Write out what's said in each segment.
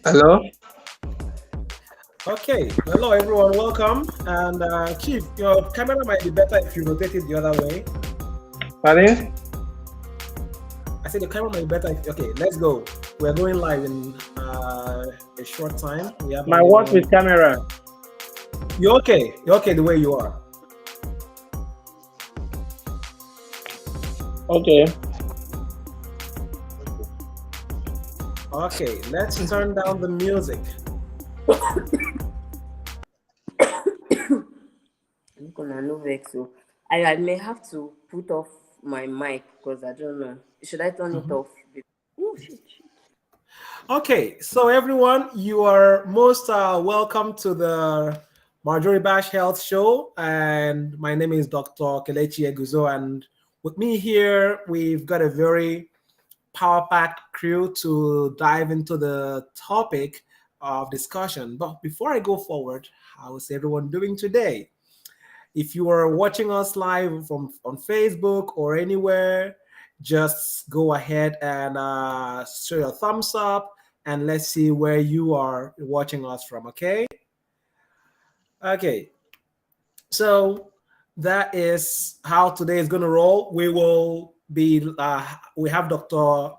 Hello? Okay, hello everyone, welcome. And Chief, your camera might be better if you rotate it the other way. Pardon? I said the camera might be better. Okay, let's go. We're going live in a short time. We have My only what one. with camera? You're okay. You're okay the way you are. Okay. Okay, let's turn down the music. I'm gonna no vex. So I may have to put off my mic because I don't know. Should I turn it Mhm. off? Oh shit. Okay, so everyone, you are most welcome to the Marjorie Bash Health Show, and my name is Dr. Kelechi Eguzo, and with me here, we've got a very power-packed crew to dive into the topic of discussion. But before I go forward, how is everyone doing today? If you are watching us live from on Facebook or anywhere, just go ahead and show your thumbs up, and let's see where you are watching us from. Okay. Okay. So that is how today is going to roll. We have Dr.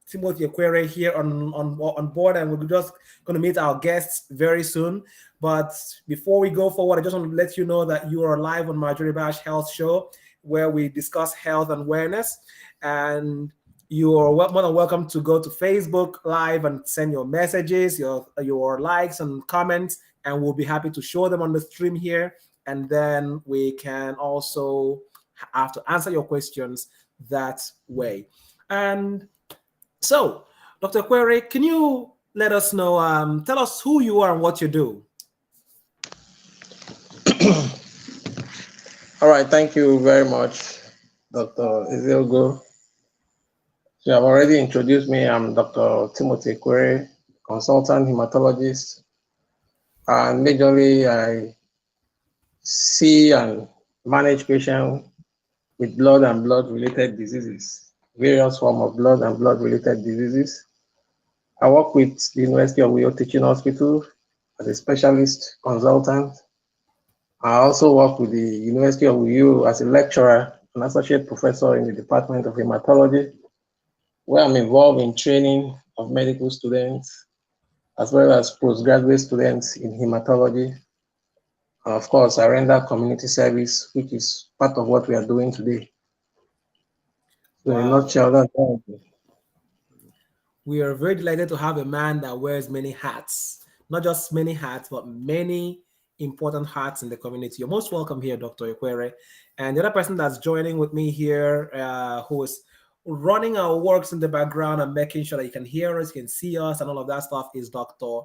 Timothy Ekwere here on board, and we're just going to meet our guests very soon. But before we go forward, I just want to let you know that you are live on Marjorie Bash Health Show, where we discuss health and wellness. And you are more than welcome to go to Facebook Live and send your messages, your likes and comments, and we'll be happy to show them on the stream here. And then we can also have to answer your questions that way. And so, Dr. Query, can you let us know, tell us who you are and what you do? All right, thank you very much, Dr. Eziogo. You have already introduced me. I'm Dr. Timothy Ekwere, consultant hematologist, and majorly I see and manage patients with blood and blood-related diseases, various forms of blood and blood-related diseases. I work with the University of Uyo Teaching Hospital as a specialist consultant. I also work with the University of Uyo as a lecturer and associate professor in the Department of Hematology, where I'm involved in training of medical students as well as postgraduate students in hematology. And of course, I render community service, which is part of what we are doing today. So in a Wow. nutshell, that's all. We are very delighted to have a man that wears many hats, not just many hats, but many important hats in the community. You're most welcome here, Dr. Ekwere. And the other person that's joining with me here, who is running our works in the background and making sure that you can hear us, you can see us, and all of that stuff is Dr.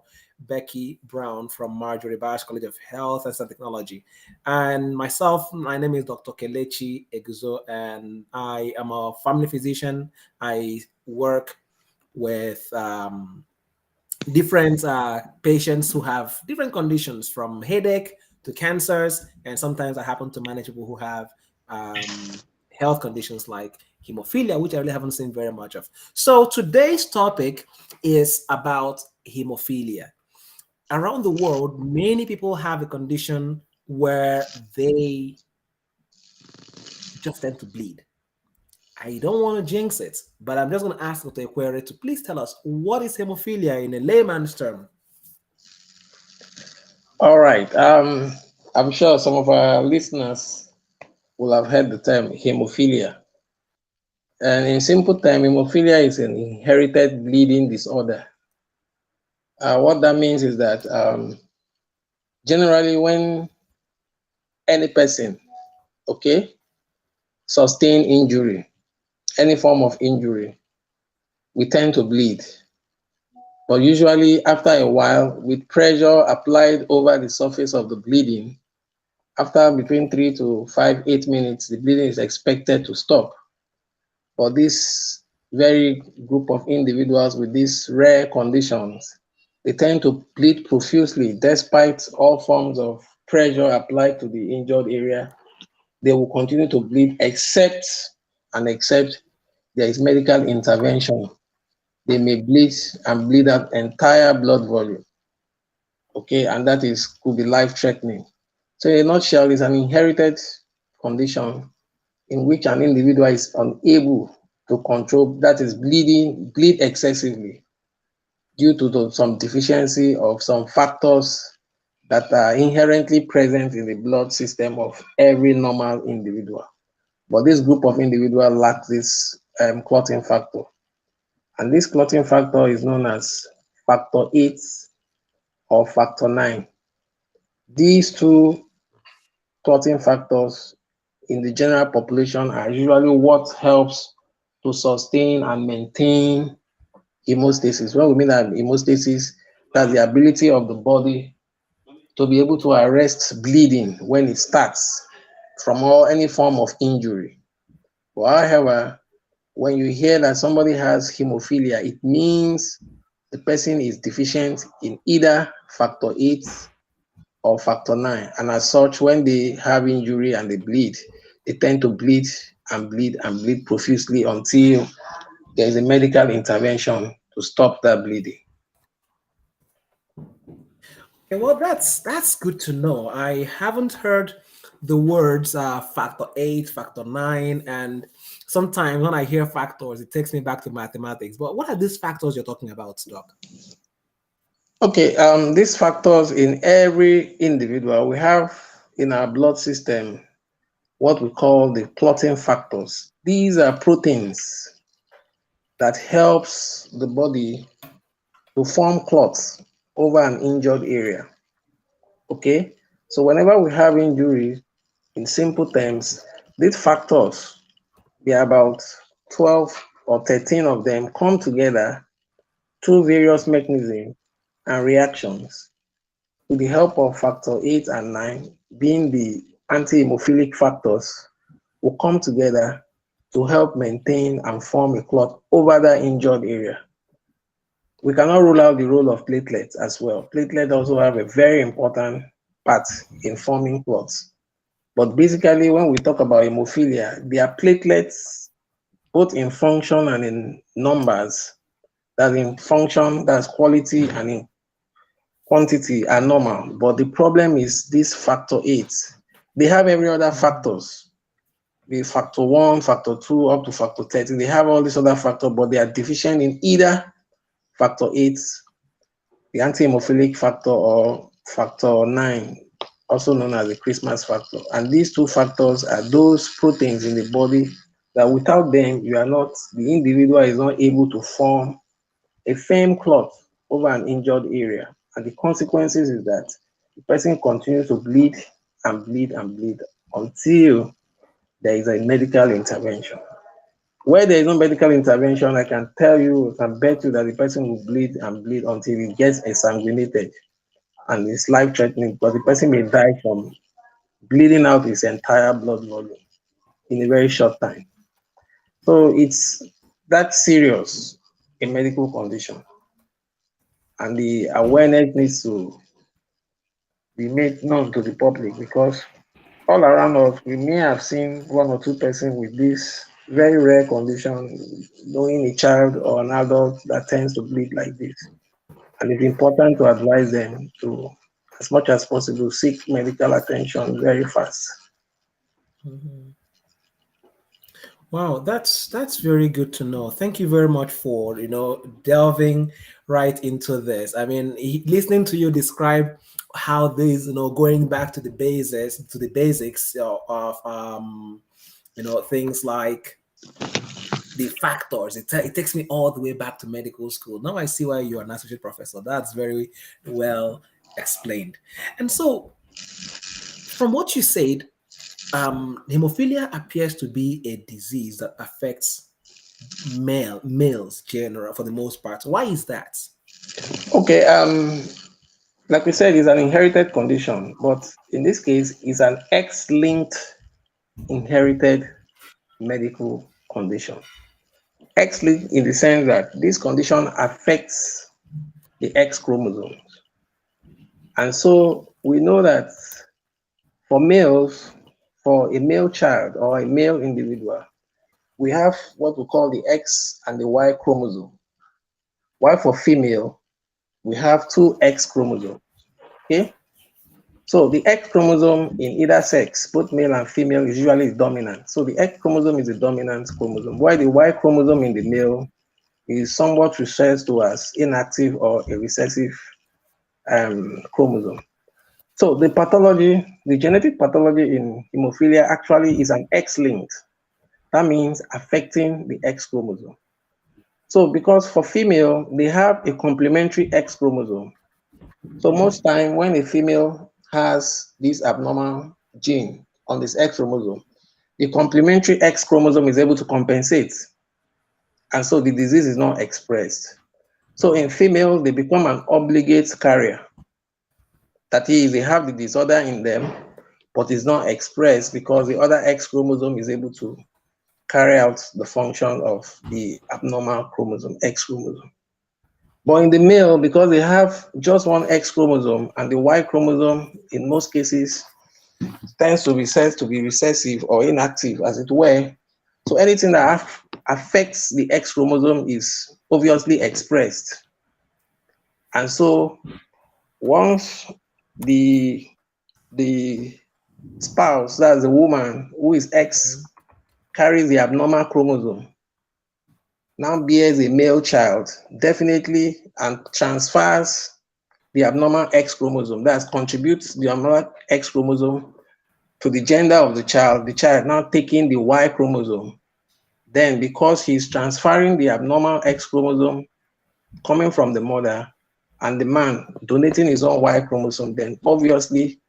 Becky Brown from Marjorie Bash College of Health and Technology. And myself, my name is Dr. Kelechi Eguzo, and I am a family physician. I work with different patients who have different conditions from headache to cancers. And sometimes I happen to manage people who have health conditions like hemophilia, which I really haven't seen very much of. So today's topic is about hemophilia. Around the world, many people have a condition where they just tend to bleed. I don't want to jinx it, but I'm just going to ask Dr. Ekwere to please tell us what is hemophilia in a layman's term. All right. I'm sure some of our listeners will have heard the term hemophilia. And in simple term, hemophilia is an inherited bleeding disorder. What that means is that generally when any person, okay, sustain injury, any form of injury, we tend to bleed. But usually after a while, with pressure applied over the surface of the bleeding, after between 3 to 8 minutes, the bleeding is expected to stop. For this very group of individuals with these rare conditions, they tend to bleed profusely despite all forms of pressure applied to the injured area. they will continue to bleed except there is medical intervention. They may bleed and bleed out entire blood volume. Okay, and that is could be life-threatening. So in a nutshell, it's an inherited condition in which an individual is unable to control, that is bleed excessively due to some deficiency of some factors that are inherently present in the blood system of every normal individual. But this group of individuals lack this clotting factor. And this clotting factor is known as factor 8 or factor 9. These two clotting factors in the general population are usually what helps to sustain and maintain hemostasis. When we mean that hemostasis, that's the ability of the body to be able to arrest bleeding when it starts from any form of injury. However, when you hear that somebody has hemophilia, it means the person is deficient in either factor 8 or factor 9. And as such, when they have injury and they bleed, they tend to bleed and bleed and bleed profusely until there is a medical intervention to stop that bleeding. Okay, well, that's good to know. I haven't heard the words factor 8, factor 9, and sometimes when I hear factors, it takes me back to mathematics. But what are these factors you're talking about, Doc? Okay, these factors in every individual, we have in our blood system what we call the clotting factors. These are proteins that helps the body to form clots over an injured area. Okay, so whenever we have injuries, in simple terms, these factors, there are about 12 or 13 of them, come together through various mechanisms and reactions with the help of factor 8 and 9, being the anti-hemophilic factors, will come together to help maintain and form a clot over that injured area. We cannot rule out the role of platelets as well. Platelets also have a very important part in forming clots. But basically, when we talk about hemophilia, there are platelets both in function and in numbers. That in function, that's quality, and in quantity are normal. But the problem is this factor 8. They have every other factors, the factor 1, factor 2, up to factor 13. They have all these other factors, but they are deficient in either factor 8, the anti-hemophilic factor, or factor 9, also known as the Christmas factor. And these two factors are those proteins in the body that without them, the individual is not able to form a firm clot over an injured area. And the consequences is that the person continues to bleed and bleed and bleed until there is a medical intervention. Where there is no medical intervention, I can bet you that the person will bleed and bleed until it gets exsanguinated and it's life-threatening, but the person may die from bleeding out his entire blood volume in a very short time. So it's that serious a medical condition. And the awareness needs to be made known to the public, because all around us, we may have seen one or two persons with this very rare condition, knowing a child or an adult that tends to bleed like this. And it's important to advise them to, as much as possible, seek medical attention very fast. Mm-hmm. Wow, that's very good to know. Thank you very much for delving right into this. I mean, listening to you describe how this, going back to the basics of things like the factors. It takes me all the way back to medical school. Now I see why you're an associate professor. That's very well explained. And so, from what you said, hemophilia appears to be a disease that affects males general for the most part. Why is that? Okay, like we said, it's an inherited condition, but in this case, it's an X-linked inherited medical condition. X-linked in the sense that this condition affects the X chromosomes. And so we know that for males, for a male child or a male individual, we have what we call the X and the Y chromosome. While for female, we have two X chromosomes. Okay? So the X chromosome in either sex, both male and female, is usually dominant. So the X chromosome is the dominant chromosome, while the Y chromosome in the male is somewhat referred to as inactive or a recessive chromosome. So the pathology, the genetic pathology in hemophilia actually is an X-linked. That means affecting the X chromosome. So because for female, they have a complementary X chromosome. So most time when a female has this abnormal gene on this X chromosome, the complementary X chromosome is able to compensate. And so the disease is not expressed. So in female, they become an obligate carrier. That is, they have the disorder in them, but it's not expressed because the other X chromosome is able to carry out the function of the abnormal chromosome, X chromosome. But in the male, because they have just one X chromosome and the Y chromosome in most cases tends to be said to be recessive or inactive, as it were. So anything that affects the X chromosome is obviously expressed. And so once the spouse, that's the woman who is X, carries the abnormal chromosome, now bears a male child, definitely, and transfers the abnormal X chromosome, that contributes the abnormal X chromosome to the gender of the child now taking the Y chromosome. Then because he's transferring the abnormal X chromosome coming from the mother and the man donating his own Y chromosome, then obviously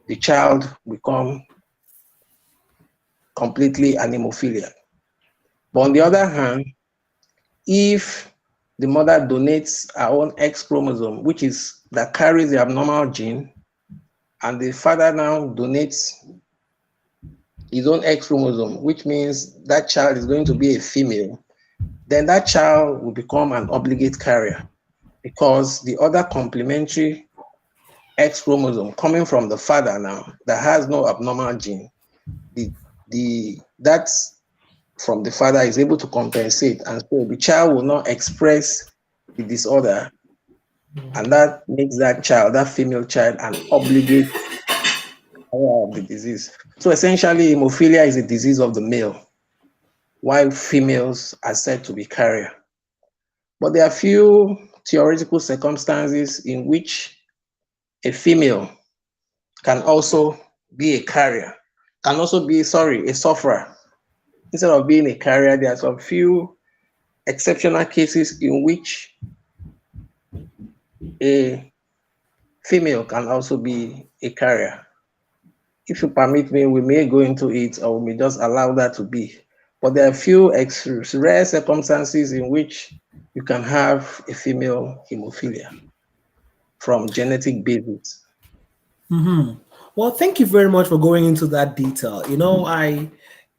the child become completely an hemophilia. But on the other hand, if the mother donates her own X chromosome, which is that carries the abnormal gene, and the father now donates his own X chromosome, which means that child is going to be a female, then that child will become an obligate carrier because the other complementary X chromosome coming from the father now that has no abnormal gene, that's from the father is able to compensate, and so the child will not express the disorder, and that makes that child, that female child, an obligate carrier of the disease. So essentially, hemophilia is a disease of the male, while females are said to be carrier. But there are few theoretical circumstances in which a female can also be a carrier, can also be, a sufferer. Instead of being a carrier, there are some few exceptional cases in which a female can also be a carrier. If you permit me, we may go into it or we may just allow that to be. But there are a few rare circumstances in which you can have a female hemophilia from genetic basis. Mm-hmm. Well, thank you very much for going into that detail.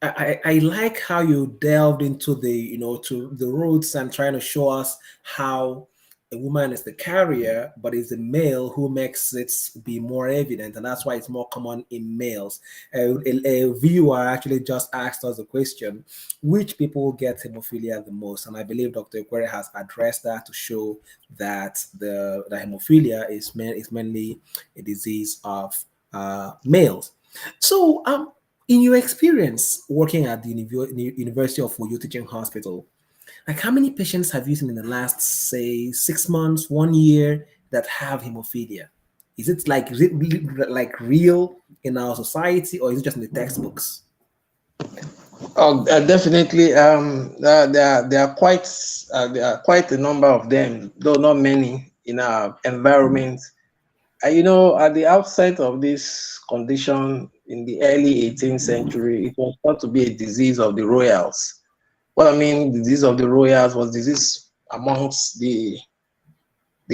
I like how you delved into to the roots and trying to show us how a woman is the carrier, but it's the male who makes it be more evident, and that's why it's more common in males. A viewer actually just asked us a question: which people get hemophilia the most? And I believe Dr. Ekwere has addressed that to show that the hemophilia is mainly a disease of males. So, in your experience working at the University of Uyo Teaching Hospital, like how many patients have you seen in the last, say, 6 months, 1 year that have hemophilia? Is it like real in our society, or is it just in the textbooks? Oh, definitely. There are quite a number of them, though not many in our environment. At the outset of this condition in the early 18th century, it was thought to be a disease of the royals. What I mean, the disease of the royals was disease amongst the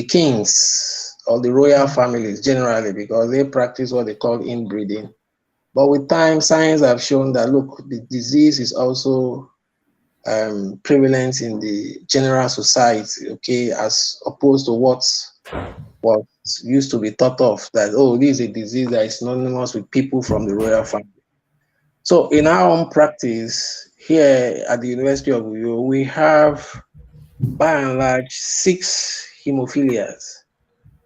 kings or the royal families generally, because they practice what they call inbreeding. But with time, science have shown that, look, the disease is also prevalent in the general society, okay, as opposed to what used to be thought of, that, oh, this is a disease that is synonymous with people from the royal family. So in our own practice here at the University of Uyo, we have by and large 6 hemophilias.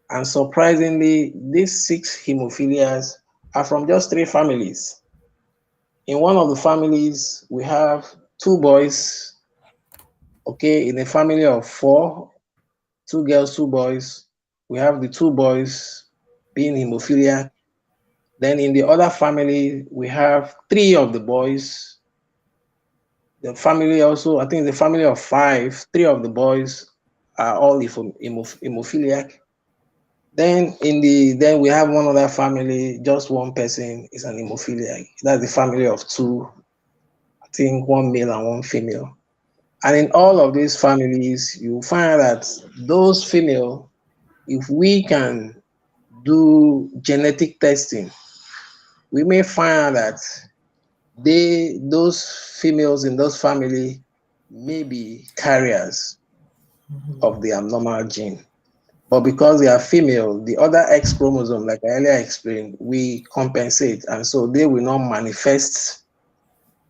And surprisingly, these 6 hemophilias are from just 3 families. In one of the families, we have 2 boys, okay, in a family of 4, 2 girls, 2 boys. We have the 2 boys being hemophilia. Then in the other family, we have 3 of the boys. The family also, I think the family of 5, 3 of the boys are all hemophiliac. Then we have one other family, just one person is an hemophiliac. That's the family of 2, I think 1 male and 1 female. And in all of these families, you find that those female, if we can do genetic testing, we may find that those females in those family may be carriers of the abnormal gene. But because they are female, the other X chromosome, like I earlier explained, we compensate. And so they will not manifest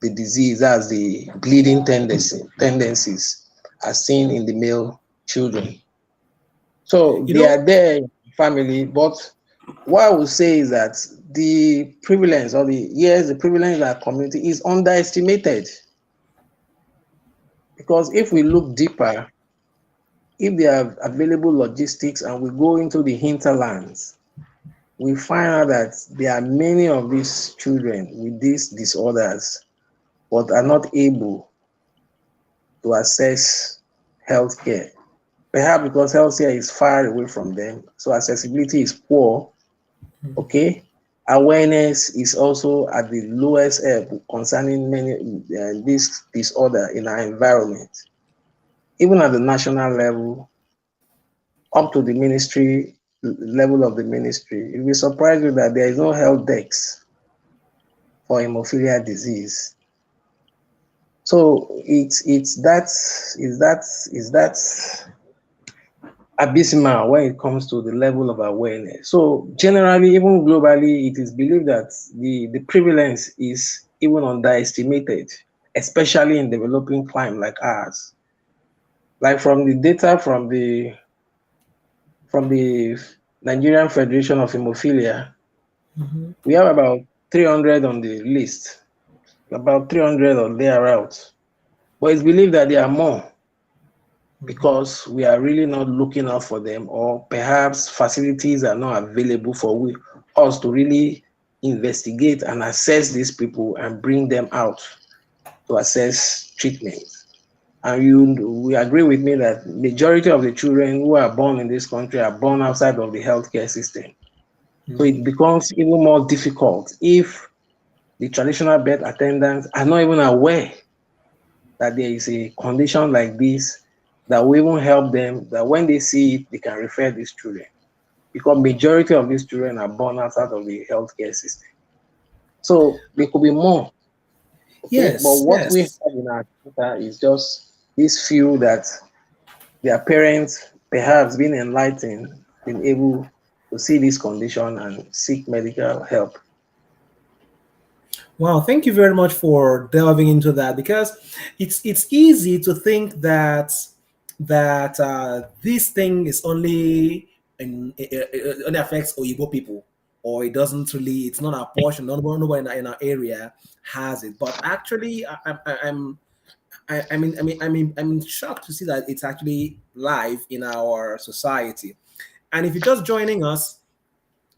the disease as the bleeding tendencies as seen in the male children. So You they know, are there in the family, but what I would say is that the prevalence or the prevalence in our community is underestimated. Because if we look deeper, if there are available logistics and we go into the hinterlands, we find out that there are many of these children with these disorders, but are not able to access healthcare. Perhaps because healthcare is far away from them, so accessibility is poor. Okay, awareness is also at the lowest ebb concerning many this disorder in our environment. Even at the national level, up to the ministry level of the ministry, it will surprise you that there is no health desk for hemophilia disease. So it's that abysmal when it comes to the level of awareness. So generally, even globally, it is believed that the prevalence is even underestimated, especially in developing climate like ours. Like from the data from the Nigerian Federation of Hemophilia, we have about 300 on the list, about 300 or thereabouts. But it's believed that there are more because we are really not looking out for them, or perhaps facilities are not available for us to really investigate and assess these people and bring them out to assess treatment. And you will agree with me that majority of the children who are born in this country are born outside of the healthcare system. So it becomes even more difficult if the traditional birth attendants are not even aware that there is a condition like this that will even help them, that when they see it, they can refer these children. Because majority of these children are born outside of the healthcare system. So there could be more, okay? But yes, what we have yes. in our data is just these few that their parents, perhaps being enlightened, been able to see this condition and seek medical help. Wow, thank you very much for delving into that, because it's easy to think that this thing is only it only affects Oyibo people, or it doesn't really, it's not our portion. Nobody in our area has it, but actually, I'm shocked to see that it's actually live in our society. And if you're just joining us,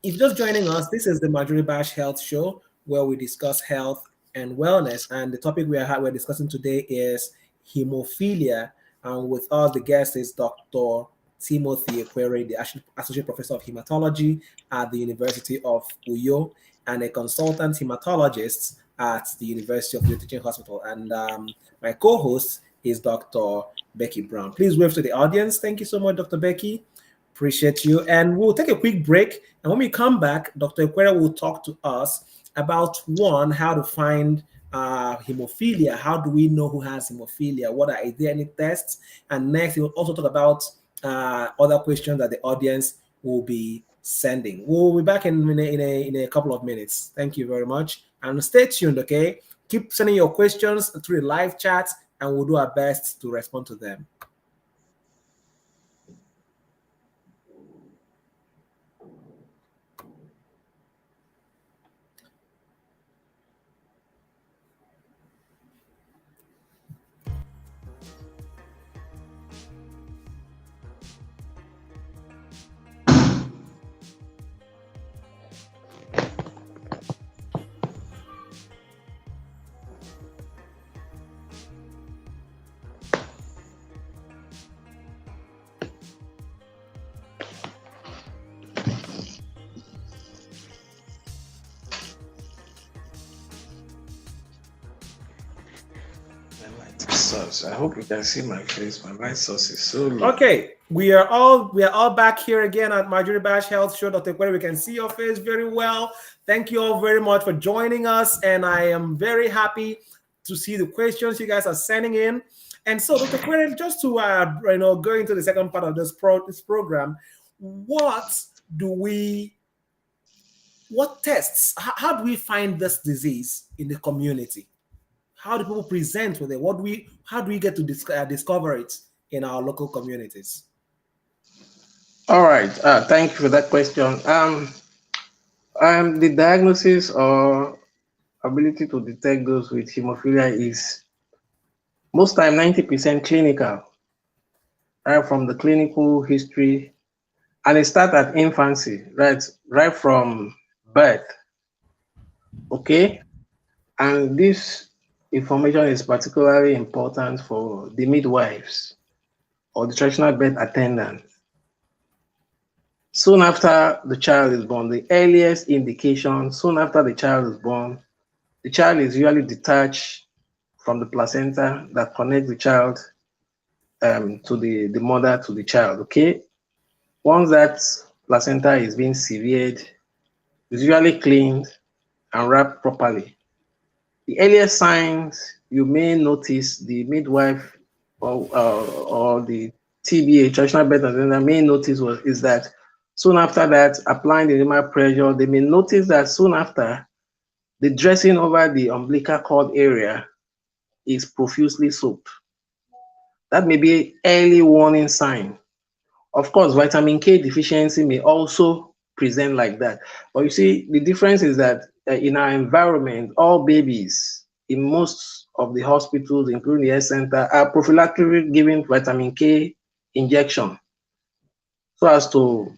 this is the Marjorie Bash Health Show, where we discuss health and wellness. And the topic we're discussing today is hemophilia. And with us, the guest is Dr. Timothy Ekwere, the Associate Professor of Hematology at the University of Uyo, and a consultant hematologist at the University of Uyo Teaching Hospital. And my co-host is Dr. Becky Brown. Please wave to the audience. Thank you so much, Dr. Becky. Appreciate you. And we'll take a quick break. And when we come back, Dr. Ekwere will talk to us about one, how to find hemophilia. How do we know who has hemophilia? Is there any tests? And next, he will also talk about other questions that the audience will be sending. We'll be back in a couple of minutes. Thank you very much. And stay tuned, okay? Keep sending your questions through the live chat, and we'll do our best to respond to them. Source. I hope you can see my face. My light source is so low. Okay, we are all back here again at Marjorie Bash Health Show. Dr. Ekwere, we can see your face very well. Thank you all very much for joining us, and I am very happy to see the questions you guys are sending in. And so, Dr. Ekwere, just to go into the second part of this program, what tests? How do we find this disease in the community? How do people present with it? How do we get to discover it in our local communities? All right. Thank you for that question. The diagnosis or ability to detect those with hemophilia is most time 90% clinical, right from the clinical history, and it starts at infancy, right from birth. Okay, and this information is particularly important for the midwives or the traditional birth attendants. Soon after the child is born, the earliest indication, soon after the child is born, the child is usually detached from the placenta that connects the child to the mother to the child. Okay, once that placenta is being severed, it's usually cleaned and wrapped properly. The earliest signs you may notice the midwife or the TBA, traditional birth attendant, may notice is that soon after that, applying the normal pressure, they may notice that soon after, the dressing over the umbilical cord area is profusely soaked. That may be an early warning sign. Of course, vitamin K deficiency may also present like that. But you see, the difference is that in our environment, all babies in most of the hospitals, including the health center, are prophylactically given vitamin K injection so as to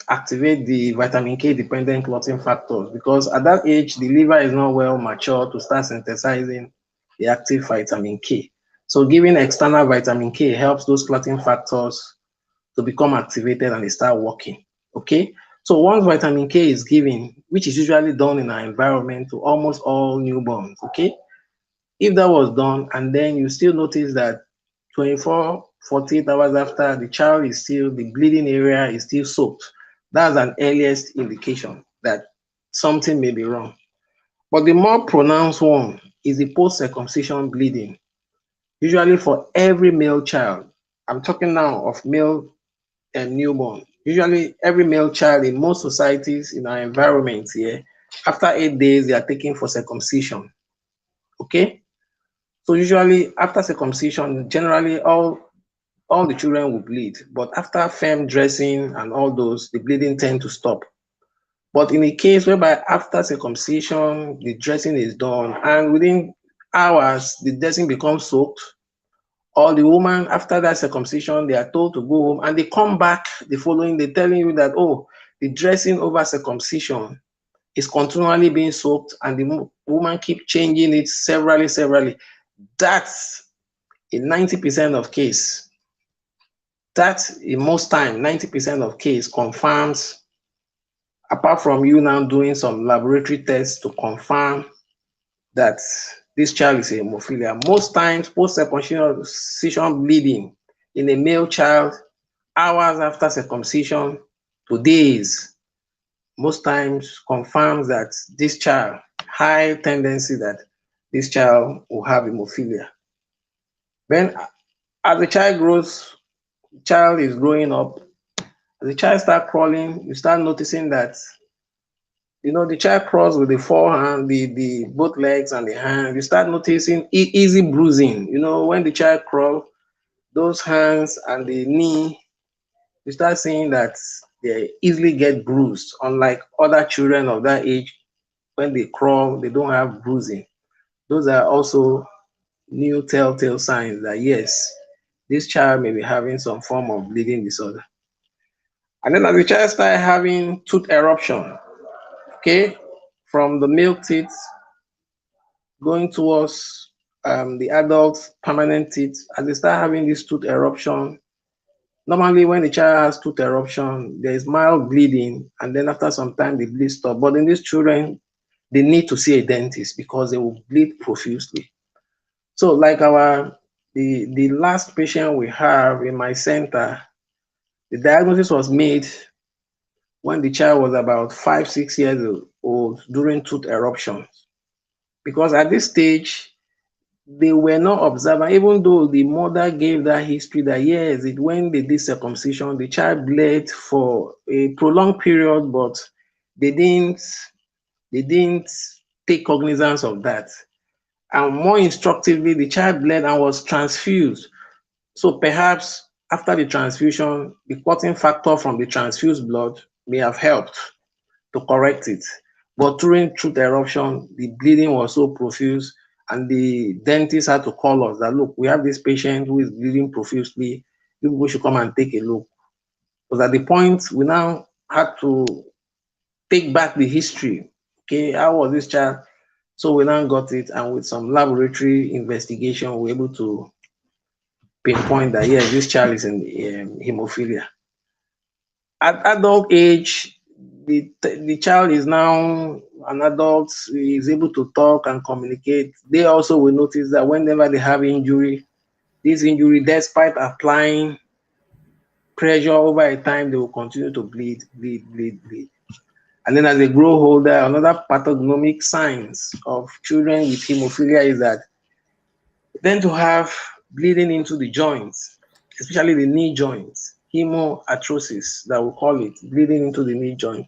activate the vitamin K dependent clotting factors, because at that age, the liver is not well matured to start synthesizing the active vitamin K. So giving external vitamin K helps those clotting factors to become activated and they start working. Okay. So once vitamin K is given, which is usually done in our environment to almost all newborns, okay, if that was done and then you still notice that 24, 48 hours after, the child is still, the bleeding area is still soaked, that's an earliest indication that something may be wrong. But the more pronounced one is the post-circumcision bleeding. Usually for every male child, I'm talking now of male and newborn. Usually every male child in most societies in our environment here, after 8 days, they are taken for circumcision. Okay? So usually after circumcision, generally all the children will bleed. But after firm dressing and all those, the bleeding tend to stop. But in a case whereby after circumcision, the dressing is done, and within hours, the dressing becomes soaked, or the woman after that circumcision, they are told to go home and they come back the following day telling you that, oh, the dressing over circumcision is continually being soaked and the woman keep changing it severally. That's in 90% of case. That in most time, 90% of case confirms, apart from you now doing some laboratory tests to confirm that this child is a hemophilia. Most times, post-circumcision bleeding in a male child, hours after circumcision to days, most times confirms that this child, high tendency that this child will have hemophilia. Then, as the child grows, child is growing up, as the child starts crawling, you start noticing that the child crawls with the forehand, the both legs and the hand. You start noticing easy bruising. When the child crawls, those hands and the knee, you start seeing that they easily get bruised. Unlike other children of that age, when they crawl, they don't have bruising. Those are also new telltale signs that yes, this child may be having some form of bleeding disorder. And then as the child starts having tooth eruption, okay, from the milk teeth going towards the adult permanent teeth, as they start having this tooth eruption, normally when the child has tooth eruption, there is mild bleeding, and then after some time the bleed stop. But in these children, they need to see a dentist because they will bleed profusely. So like the last patient we have in my center, the diagnosis was made when the child was about 5, 6 years old during tooth eruptions. Because at this stage, they were not observant, even though the mother gave that history that yes, when they did circumcision, the child bled for a prolonged period, but they didn't take cognizance of that. And more instructively, the child bled and was transfused. So perhaps after the transfusion, the clotting factor from the transfused blood may have helped to correct it. But during tooth eruption, the bleeding was so profuse, and the dentist had to call us that, look, we have this patient who is bleeding profusely. You people should come and take a look. Because at the point, we now had to take back the history. Okay, how was this child? So we now got it, and with some laboratory investigation, we were able to pinpoint that, yes, this child is in hemophilia. At adult age, the child is now an adult, is able to talk and communicate. They also will notice that whenever they have injury, this injury, despite applying pressure over a time, they will continue to bleed, bleed, bleed, bleed. And then as they grow older, another pathognomic signs of children with hemophilia is that they tend to have bleeding into the joints, especially the knee joints, hemoarthrosis, that we call it, bleeding into the knee joint.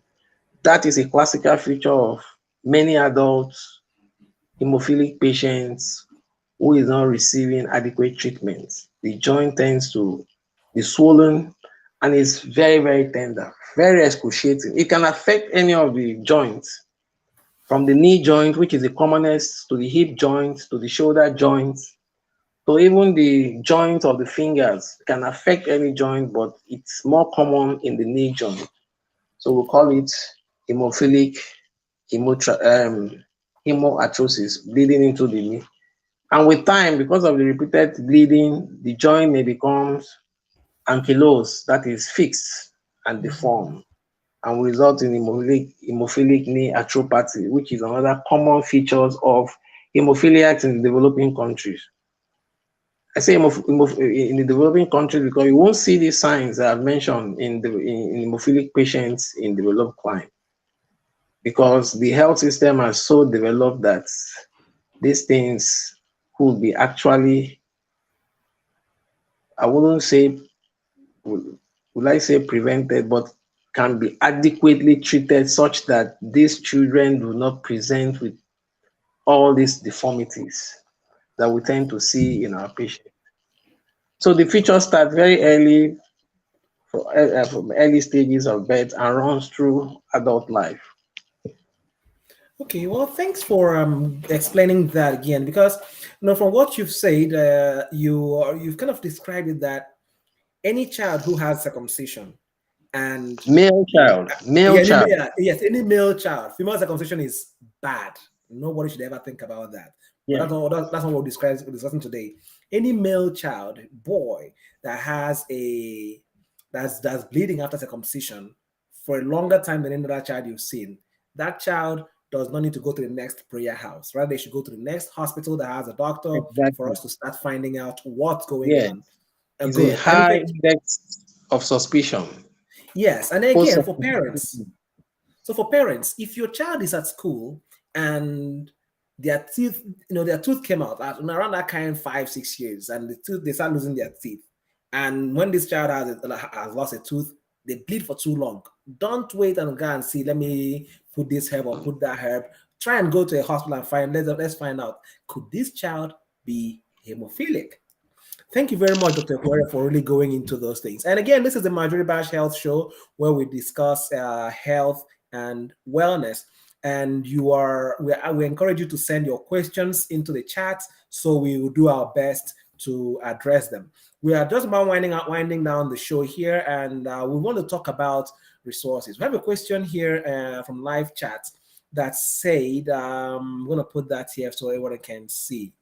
That is a classical feature of many adult hemophilic patients who is not receiving adequate treatment. The joint tends to be swollen and is very, very tender, very excruciating. It can affect any of the joints, from the knee joint, which is the commonest, to the hip joint, to the shoulder joint. So even the joint of the fingers can affect any joint, but it's more common in the knee joint. So we call it hemophilic hemoarthrosis, bleeding into the knee. And with time, because of the repeated bleeding, the joint may become ankylosed, that is fixed and deformed, and will result in hemophilic knee arthropathy, which is another common features of hemophilia in developing countries. I say in the developing countries because you won't see these signs that I've mentioned in hemophilic patients in developed clients, because the health system has so developed that these things could be actually, I wouldn't say, would I say prevented, but can be adequately treated such that these children do not present with all these deformities that we tend to see in our patients. So the features start very early, from early stages of birth, and runs through adult life. Okay, well, thanks for explaining that again, because from what you've said, you've kind of described it that any child who has circumcision and Male child, yeah, male child. yes, any male child, female circumcision is bad. Nobody should ever think about that. But Yeah, that's not what we're discussing today. Any male child, boy, that has that's bleeding after circumcision for a longer time than any other child you've seen, that child does not need to go to the next prayer house. Right? They should go to the next hospital that has a doctor for exactly. us to start finding out what's going Yeah, on. it's a Good. And high index of suspicion. yes, and then Post again for parents. So for parents, if your child is at school and their teeth, their tooth came out around that kind 5, 6 years, and they start losing their teeth. And when this child has lost a tooth, they bleed for too long. Don't wait and go and see, let me put this herb or put that herb. Try and go to a hospital and let's find out, could this child be hemophilic? Thank you very much, Dr. Ekwere, for really going into those things. And again, this is the Marjorie Bash Health Show, where we discuss health and wellness. And we encourage you to send your questions into the chat, so we will do our best to address them. We are just about winding down the show here, and we want to talk about resources. We have a question here from live chat that said, I'm going to put that here so everyone can see.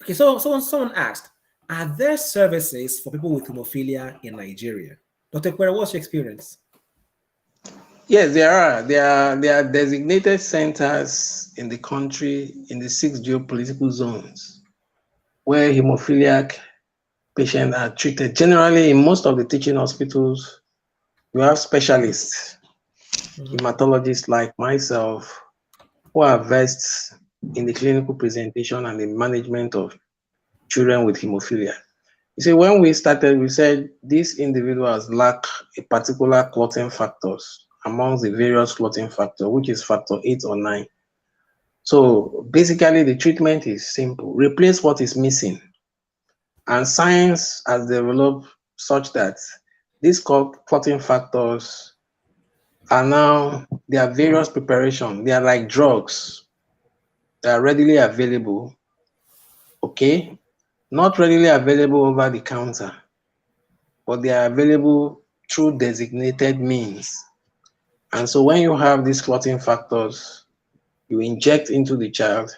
Okay, so someone asked, are there services for people with hemophilia in Nigeria? Dr. Ekwere, what's your experience? Yes, there are. There are designated centers in the country in the 6 geopolitical zones where hemophiliac patients are treated. Generally, in most of the teaching hospitals, you have specialists, hematologists like myself, who are versed in the clinical presentation and the management of children with hemophilia. You see, when we started, we said these individuals lack a particular clotting factors amongst the various clotting factors, which is factor 8 or 9. So basically, the treatment is simple: replace what is missing. And science has developed such that these clotting factors are now, there are various preparations. They are like drugs. They are readily available, okay? Not readily available over the counter, but they are available through designated means. And so when you have these clotting factors, you inject into the child,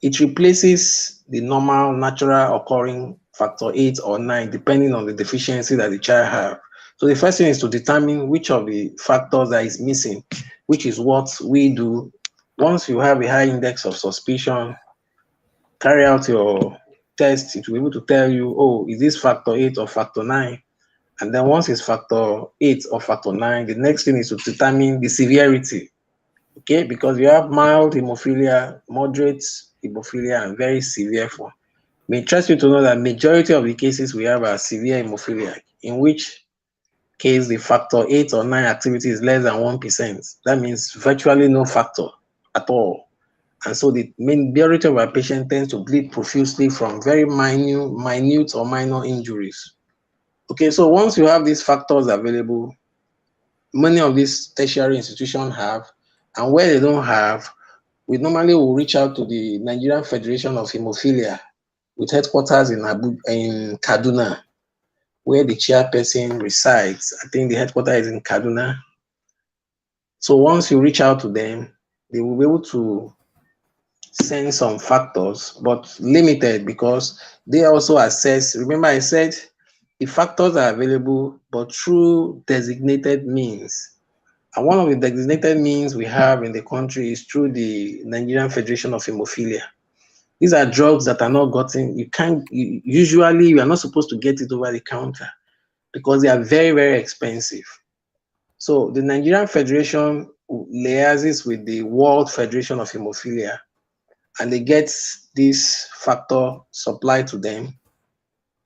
it replaces the normal, natural occurring factor 8 or 9, depending on the deficiency that the child has. So the first thing is to determine which of the factors that is missing, which is what we do. Once you have a high index of suspicion, carry out your test. It will be able to tell you, oh, is this factor 8 or factor 9? And then once it's factor 8 or factor 9, the next thing is to determine the severity. Okay, because you have mild hemophilia, moderate hemophilia, and very severe form. May interest you to know that majority of the cases we have are severe hemophilia, in which case the factor 8 or 9 activity is less than 1%. That means virtually no factor at all. And so the majority of our patients tends to bleed profusely from very minute or minor injuries. Okay, so once you have these factors available, many of these tertiary institutions have, and where they don't have, we normally will reach out to the Nigerian Federation of Hemophilia with headquarters in Kaduna, where the chairperson resides. I think the headquarters is in Kaduna. So once you reach out to them, they will be able to send some factors, but limited, because they also assess. Remember, I said the factors are available, but through designated means. And one of the designated means we have in the country is through the Nigerian Federation of Hemophilia. These are drugs that are not gotten, usually you are not supposed to get it over the counter because they are very, very expensive. So the Nigerian Federation liaises with the World Federation of Hemophilia, and they get this factor supplied to them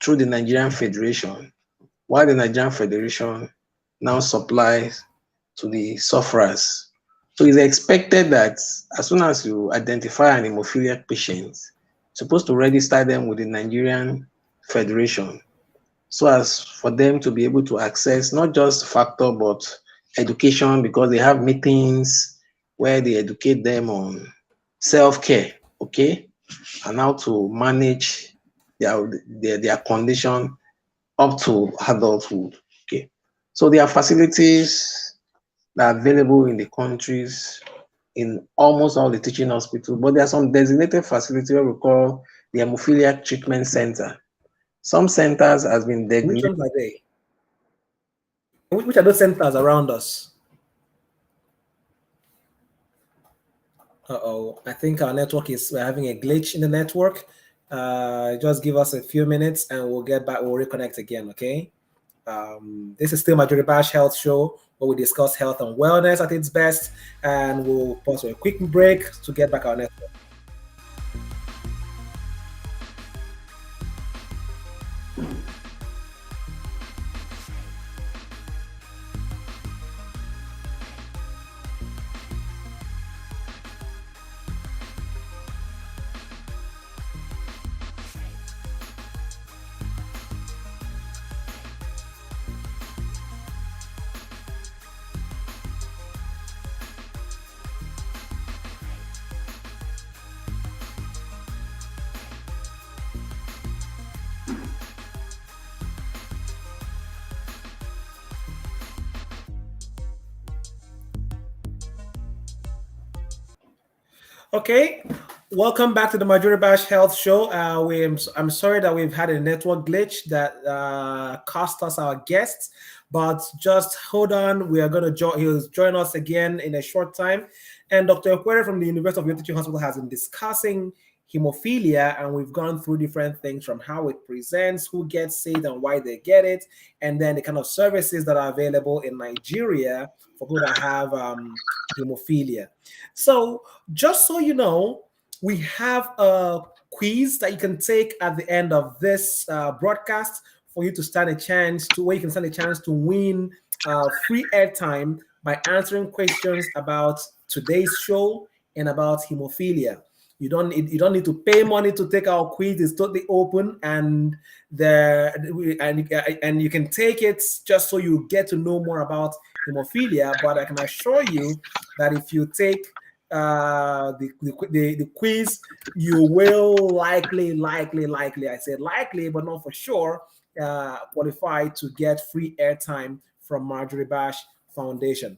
through the Nigerian Federation, while the Nigerian Federation now supplies to the sufferers. So it's expected that as soon as you identify an hemophiliac patient, you're supposed to register them with the Nigerian Federation, so as for them to be able to access not just factor, but education, because they have meetings where they educate them on self-care, okay, and how to manage their condition up to adulthood, okay. So there are facilities that are available in the countries, in almost all the teaching hospitals, but there are some designated facilities where we call the Hemophilia Treatment Center. Some centers has been designated. Which ones are they? Which are those centers around us? I think our network we're having a glitch in the network. Just give us a few minutes and we'll get back, we'll reconnect again, okay? This is still Marjorie Bash Health Show, where we discuss health and wellness at its best, and we'll pause for a quick break to get back our network. Okay, welcome back to the Marjorie Bash Health Show. I'm sorry that we've had a network glitch that cost us our guests, but just hold on. We are going to he'll join us again in a short time. And Dr. Ekwere from the University of Uyo Teaching Hospital has been discussing hemophilia, and we've gone through different things from how it presents, who gets it, and why they get it, and then the kind of services that are available in Nigeria for people that have hemophilia. So just so you know, we have a quiz that you can take at the end of this broadcast for you to stand a chance to where you can stand a chance to win free airtime by answering questions about today's show and about hemophilia. You don't need to pay money to take our quiz. It's totally open, and and you can take it just so you get to know more about hemophilia. But I can assure you that if you take the quiz, you will likely, I said likely, but not for sure, qualify to get free airtime from Marjorie Bash Foundation.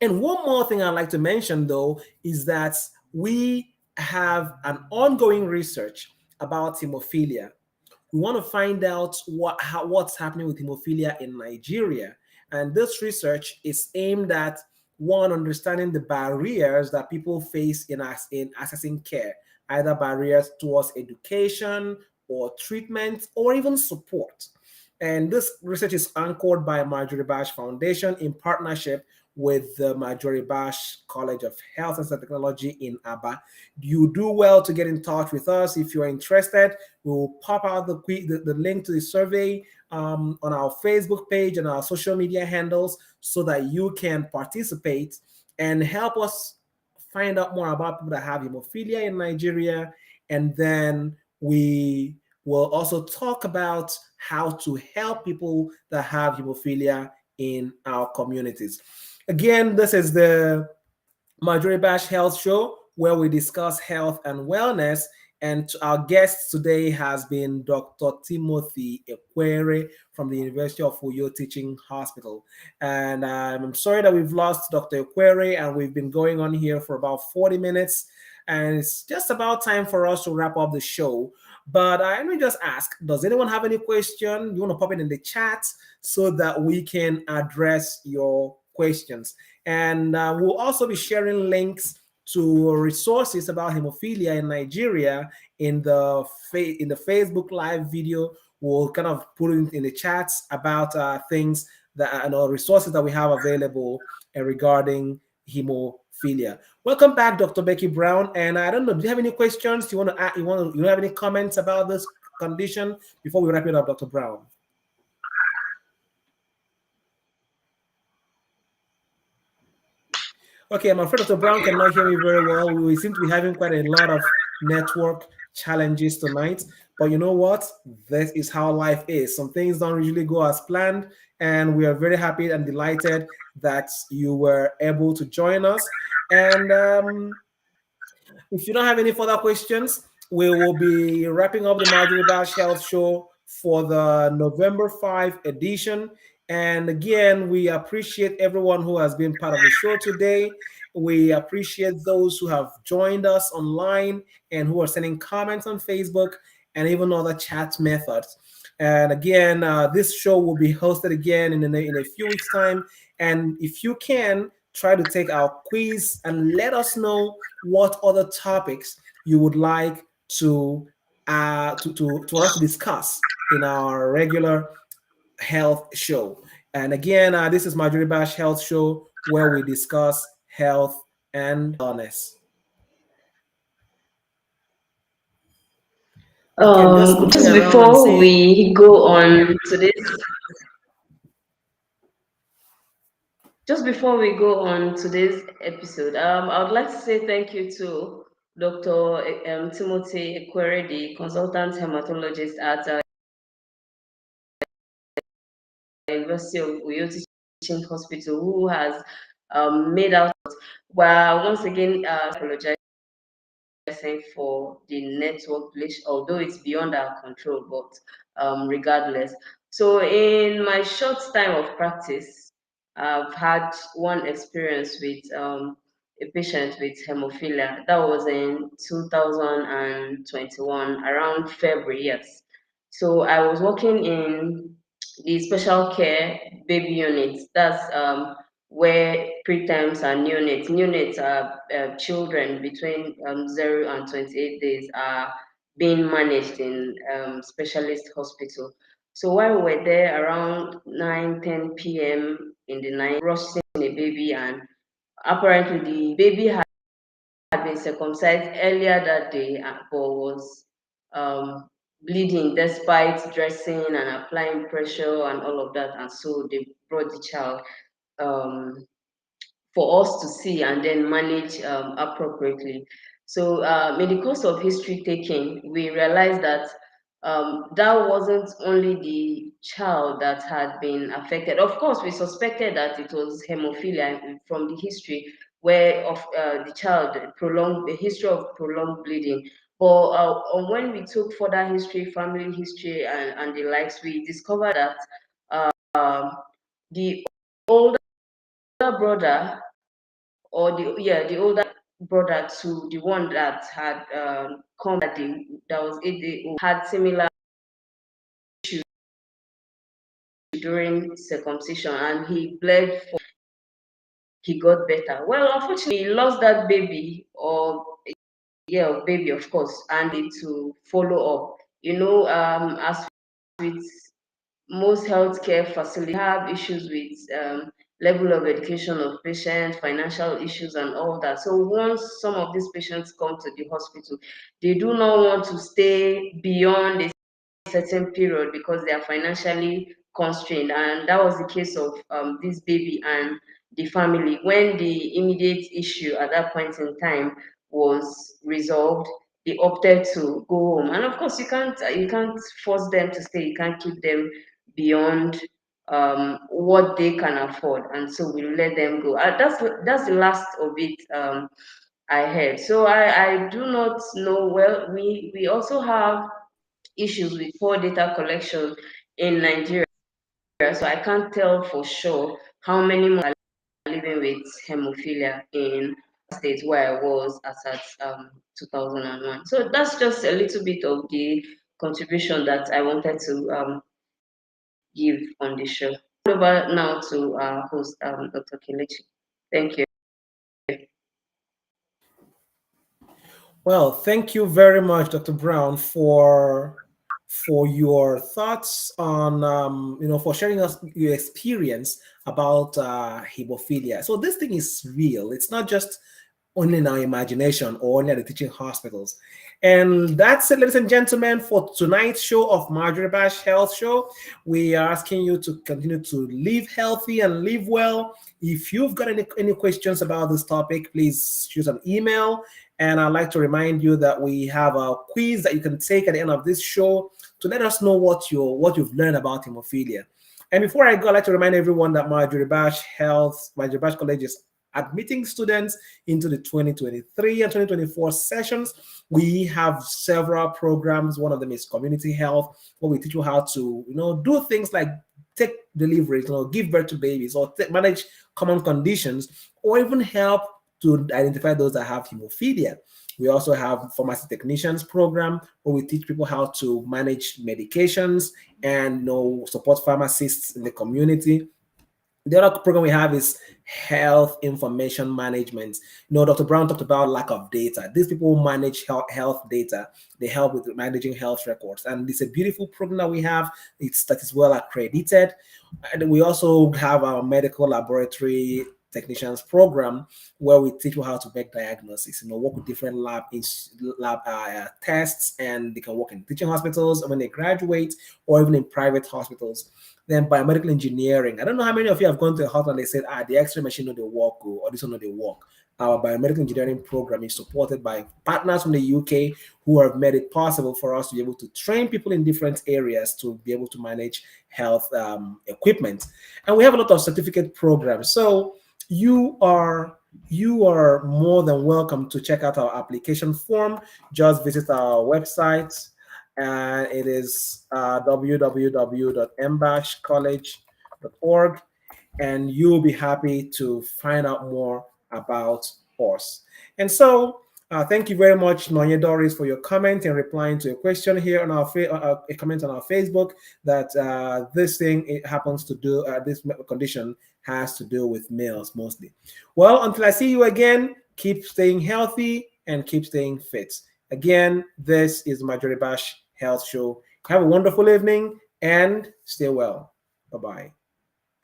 And one more thing I'd like to mention, though, is that we have an ongoing research about hemophilia. We want to find out what's happening with hemophilia in Nigeria. And this research is aimed at one, understanding the barriers that people face in accessing care, either barriers towards education or treatment or even support. And this research is anchored by Marjorie Bash Foundation in partnership with the Marjorie Bash College of Health and Technology in Aba. You do well to get in touch with us if you're interested. We'll pop out the link to the survey on our Facebook page and our social media handles so that you can participate and help us find out more about people that have hemophilia in Nigeria. And then we will also talk about how to help people that have hemophilia in our communities. Again, this is the Marjorie Bash Health Show, where we discuss health and wellness. And our guest today has been Dr. Timothy Ekwere from the University of Uyo Teaching Hospital. And I'm sorry that we've lost Dr. Ekwere, and we've been going on here for about 40 minutes. And it's just about time for us to wrap up the show. But let me just ask, does anyone have any question? You want to pop it in the chat so that we can address your questions. And we'll also be sharing links to resources about hemophilia in Nigeria in the Facebook live video. We'll kind of put it in the chats about things that resources that we have available regarding hemophilia. Welcome back, Dr. Becky Brown. And I don't know, do you have any questions? You have any comments about this condition before we wrap it up, Dr. Brown? Okay, I'm afraid Dr. Brown cannot hear me very well. We seem to be having quite a lot of network challenges tonight. But you know what? This is how life is. Some things don't usually go as planned. And we are very happy and delighted that you were able to join us. And if you don't have any further questions, we will be wrapping up the Marjorie Bash Health Show for the November 5 edition. And again, we appreciate everyone who has been part of the show today. We appreciate those who have joined us online and who are sending comments on Facebook and even other chat methods. And again, this show will be hosted again in a few weeks' time. And if you can, try to take our quiz and let us know what other topics you would like to us to discuss in our regular health show. And again, this is Marjorie Bash Health Show, where we discuss health and wellness. Okay, I'm just looking Just around and before seeing. we go on to this, just before we go on to this episode, I would like to say thank you to Dr. Timothy Ekwere, the consultant hematologist at University of Uyo Teaching Hospital, who has made out. Well, once again, apologize for the network glitch, although it's beyond our control, but regardless. So in my short time of practice, I've had one experience with a patient with hemophilia. That was in 2021, around February, yes. So I was working in the special care baby unit. That's where preterms and neonates. Neonates are children between 0 and 28 days are being managed in specialist hospital. So while we were there around 9:10 p.m. in the night, rushing a baby, and apparently the baby had been circumcised earlier that day, but was bleeding despite dressing and applying pressure and all of that. And so they brought the child um, for us to see and then manage appropriately. So in the course of history taking, we realized that that wasn't only the child that had been affected. Of course, we suspected that it was hemophilia from the history where of the child prolonged the history of prolonged bleeding. But when we took further history, family history, and the likes, we discovered that the older brother, or the older brother to the one that had come that was 8 day old, had similar issues during circumcision, and he bled for, he got better. Well, unfortunately, he lost that baby, or yeah, baby, of course, and it to follow up. As with most healthcare facilities have issues with level of education of patients, financial issues, and all that. So once some of these patients come to the hospital, they do not want to stay beyond a certain period because they are financially constrained. And that was the case of this baby and the family. When the immediate issue at that point in time was resolved, they opted to go home. And of course, you can't force them to stay. You can't keep them beyond what they can afford, and so we let them go. That's the last of it. I heard. So I do not know. Well, we also have issues with poor data collection in Nigeria, so I can't tell for sure how many more are living with hemophilia in states where I was as at 2001. So that's just a little bit of the contribution that I wanted to give on the show. Over now to our host, Dr. Kelechi. Thank you. Well, thank you very much, Dr. Brown, for your thoughts on for sharing us your experience about hemophilia. So this thing is real. It's not just only in our imagination or only at the teaching hospitals. And that's it, ladies and gentlemen, for tonight's show of Marjorie Bash Health Show. We are asking you to continue to live healthy and live well. If you've got any questions about this topic, please shoot an email. And I'd like to remind you that we have a quiz that you can take at the end of this show to let us know what you've learned about hemophilia. And before I go, I'd like to remind everyone that Marjorie Bash College is admitting students into the 2023 and 2024 sessions. We have several programs. One of them is community health, where we teach you how to, do things like take deliveries, give birth to babies, or manage common conditions, or even help to identify those that have hemophilia. We also have pharmacy technicians program, where we teach people how to manage medications and support pharmacists in the community. The other program we have is health information management. Dr. Brown talked about lack of data. These people manage health data. They help with managing health records. And it's a beautiful program that we have. That is well accredited. And we also have our medical laboratory technicians program, where we teach you how to make diagnosis, work with different lab tests, and they can work in teaching hospitals when they graduate, or even in private hospitals. Then biomedical engineering. I don't know how many of you have gone to a hospital and they said, the X-ray machine no they work, or this one no they work. Our biomedical engineering program is supported by partners from the UK who have made it possible for us to be able to train people in different areas to be able to manage health equipment. And we have a lot of certificate programs. So you are more than welcome to check out our application form. Just visit our website. It is www.mbashcollege.org, and you'll be happy to find out more about horse. And so, thank you very much, Nonye Doris, for your comment and replying to a question here on our a comment on our Facebook that this thing it happens to do this condition has to do with males mostly. Well, until I see you again, keep staying healthy and keep staying fit. Again, this is Marjorie Bash Health Show. Have a wonderful evening and stay well. Bye-bye.